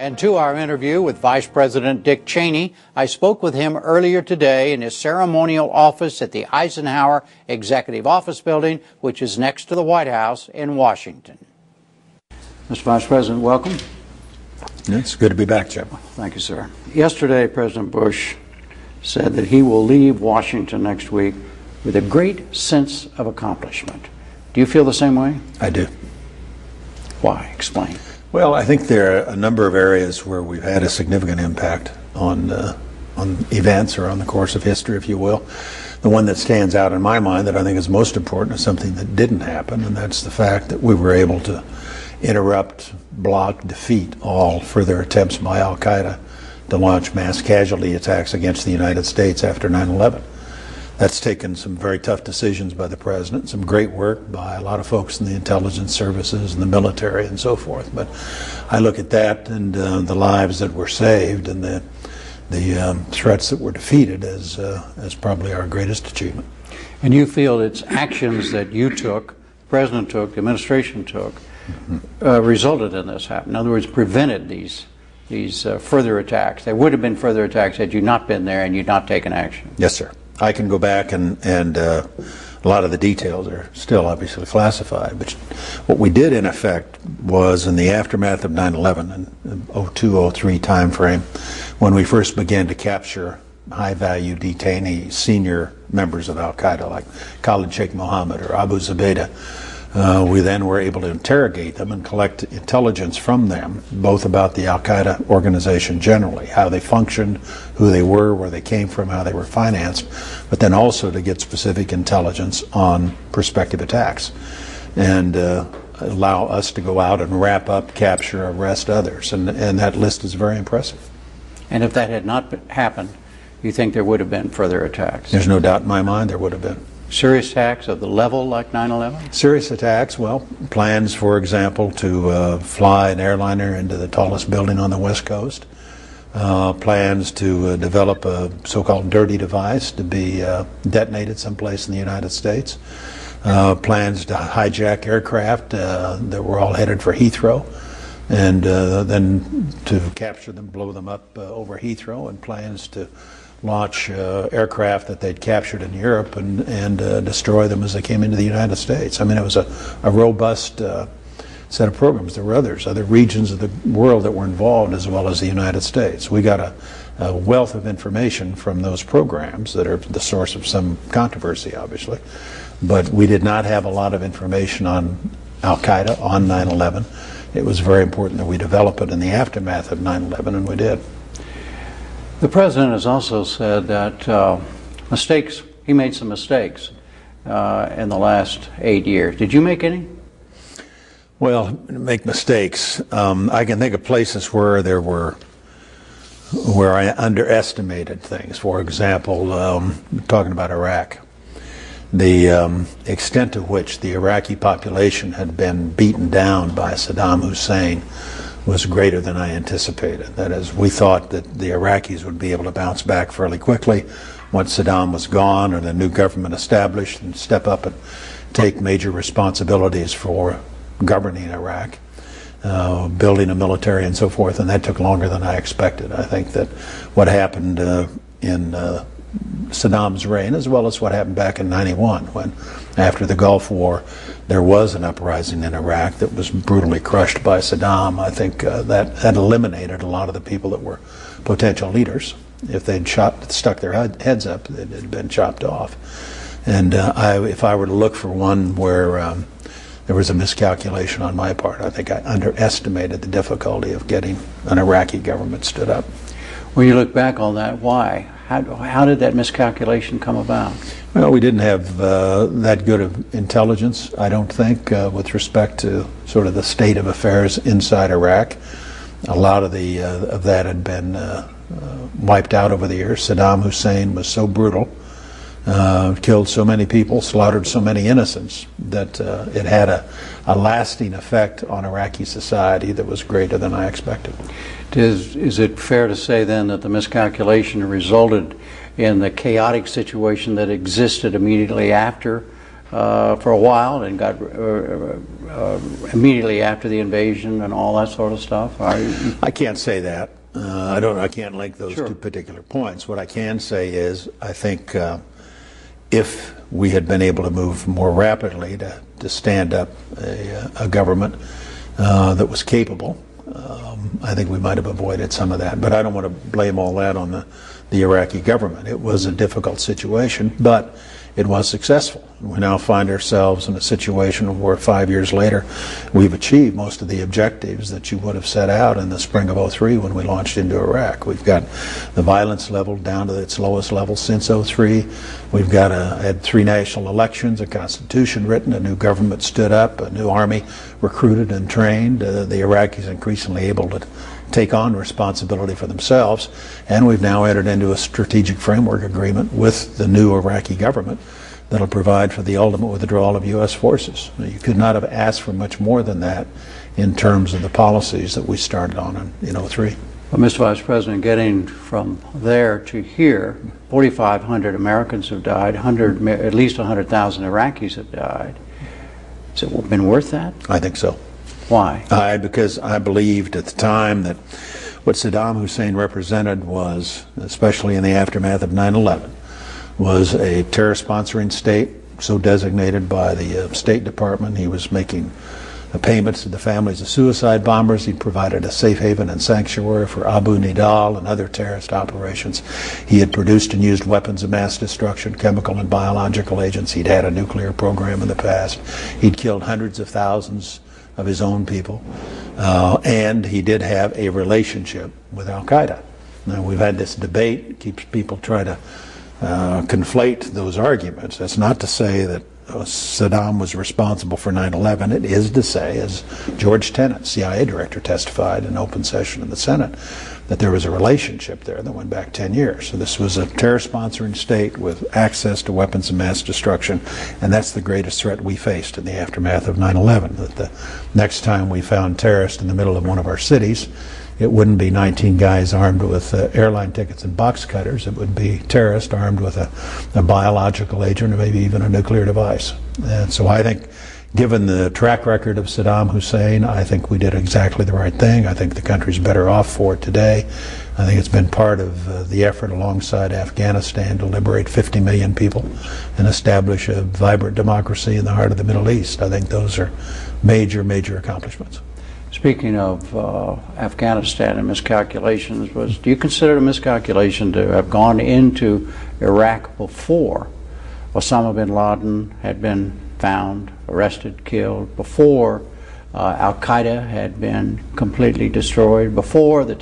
And to our interview with Vice-President Dick Cheney, I spoke with him earlier today in his ceremonial office at the Eisenhower Executive Office Building, which is next to the White House in Washington. Mr. Vice President, welcome. It's good to be back, Jim. Thank you, sir. Yesterday, President Bush said that he will leave Washington next week with a great sense of accomplishment. Do you feel the same way? I do. Why? Explain. Well, I think there are a number of areas where we've had a significant impact on events or on the course of history, if you will. The one that stands out in my mind that I think is most important is something that didn't happen, and that's the fact that we were able to interrupt, block, defeat all further attempts by al-Qaeda to launch mass casualty attacks against the United States after 9/11. That's taken some very tough decisions by the President, some great work by a lot of folks in the intelligence services and the military and so forth. But I look at that and the lives that were saved and the threats that were defeated as probably our greatest achievement. And you feel it's actions that you took, the President took, the administration took, resulted in this happening. In other words, prevented these further attacks. There would have been further attacks had you not been there and you'd not taken action. Yes, sir. I can go back and a lot of the details are still obviously classified, but what we did in effect was in the aftermath of 9/11 and 02-03 time frame, when we first began to capture high-value detainees, senior members of al-Qaeda like Khalid Sheikh Mohammed or Abu Zubaydah, we then were able to interrogate them and collect intelligence from them, both about the al-Qaeda organization generally, how they functioned, who they were, where they came from, how they were financed, but then also to get specific intelligence on prospective attacks and allow us to go out and wrap up, capture, arrest others. And that list is very impressive. And if that had not happened, you think there would have been further attacks? There's no doubt in my mind there would have been. Serious attacks of the level like 9/11? Serious attacks, well, plans, for example, to fly an airliner into the tallest building on the West Coast, plans to develop a so-called dirty device to be detonated someplace in the United States, plans to hijack aircraft that were all headed for Heathrow, and then to capture them, blow them up over Heathrow, and plans to launch aircraft that they'd captured in Europe and destroy them as they came into the United States. I mean, it was a robust set of programs. There were other regions of the world that were involved as well as the United States. We got a wealth of information from those programs that are the source of some controversy, obviously. But we did not have a lot of information on al-Qaeda, on 9/11. It was very important that we develop it in the aftermath of 9/11, and we did. The President has also said that he made some mistakes in the last 8 years. Did you make any? Well, make mistakes. I can think of places where I underestimated things. For example, talking about Iraq, the extent to which the Iraqi population had been beaten down by Saddam Hussein was greater than I anticipated. That is, we thought that the Iraqis would be able to bounce back fairly quickly once Saddam was gone or the new government established and step up and take major responsibilities for governing Iraq, building a military and so forth, and that took longer than I expected. I think that what happened in Saddam's reign, as well as what happened back in '91, when after the Gulf War there was an uprising in Iraq that was brutally crushed by Saddam. I think that had eliminated a lot of the people that were potential leaders. If they'd stuck their heads up, it had been chopped off. And if I were to look for one where there was a miscalculation on my part, I think I underestimated the difficulty of getting an Iraqi government stood up. When you look back on that, why? How did that miscalculation come about? Well, we didn't have that good of intelligence, I don't think, with respect to sort of the state of affairs inside Iraq. A lot of that had been wiped out over the years. Saddam Hussein was so brutal, killed so many people, slaughtered so many innocents, that it had a lasting effect on Iraqi society that was greater than I expected. Is it fair to say then that the miscalculation resulted in the chaotic situation that existed immediately after for a while and got immediately after the invasion and all that sort of stuff? I can't say that. I can't link those Sure. two particular points. What I can say is, I think if we had been able to move more rapidly to stand up a government that was capable, I think we might have avoided some of that. But I don't want to blame all that on the Iraqi government. It was a difficult situation, but it was successful. We now find ourselves in a situation where 5 years later we've achieved most of the objectives that you would have set out in the spring of '03 when we launched into Iraq. We've got the violence level down to its lowest level since '03. We've got had 3 national elections, a constitution written, a new government stood up, a new army recruited and trained, the Iraqis increasingly able to take on responsibility for themselves, and we've now entered into a strategic framework agreement with the new Iraqi government that'll provide for the ultimate withdrawal of U.S. forces. You could not have asked for much more than that in terms of the policies that we started on in '03. Well, Mr. Vice President, getting from there to here, 4,500 Americans have died, at least 100,000 Iraqis have died. Has it been worth that? I think so. Why? Because I believed at the time that what Saddam Hussein represented was, especially in the aftermath of 9/11, was a terror-sponsoring state, so designated by the State Department. He was making payments to the families of suicide bombers. He provided a safe haven and sanctuary for Abu Nidal and other terrorist operations. He had produced and used weapons of mass destruction, chemical and biological agents. He'd had a nuclear program in the past. He'd killed hundreds of thousands of his own people, and he did have a relationship with Al-Qaeda. Now, we've had this debate. It keeps people trying to conflate those arguments. That's not to say that Saddam was responsible for 9/11. It is to say, as George Tenet, CIA director, testified in open session in the Senate, that there was a relationship there that went back 10 years. So this was a terror-sponsoring state with access to weapons of mass destruction, and that's the greatest threat we faced in the aftermath of 9/11, that the next time we found terrorists in the middle of one of our cities, it wouldn't be 19 guys armed with airline tickets and box cutters. It would be terrorists armed with a biological agent or maybe even a nuclear device. And so I think, given the track record of Saddam Hussein, I think we did exactly the right thing. I think the country's better off for it today. I think it's been part of the effort alongside Afghanistan to liberate 50 million people and establish a vibrant democracy in the heart of the Middle East. I think those are major, major accomplishments. Speaking of Afghanistan and miscalculations, do you consider it a miscalculation to have gone into Iraq before Osama bin Laden had been found, arrested, killed, before Al-Qaeda had been completely destroyed, before the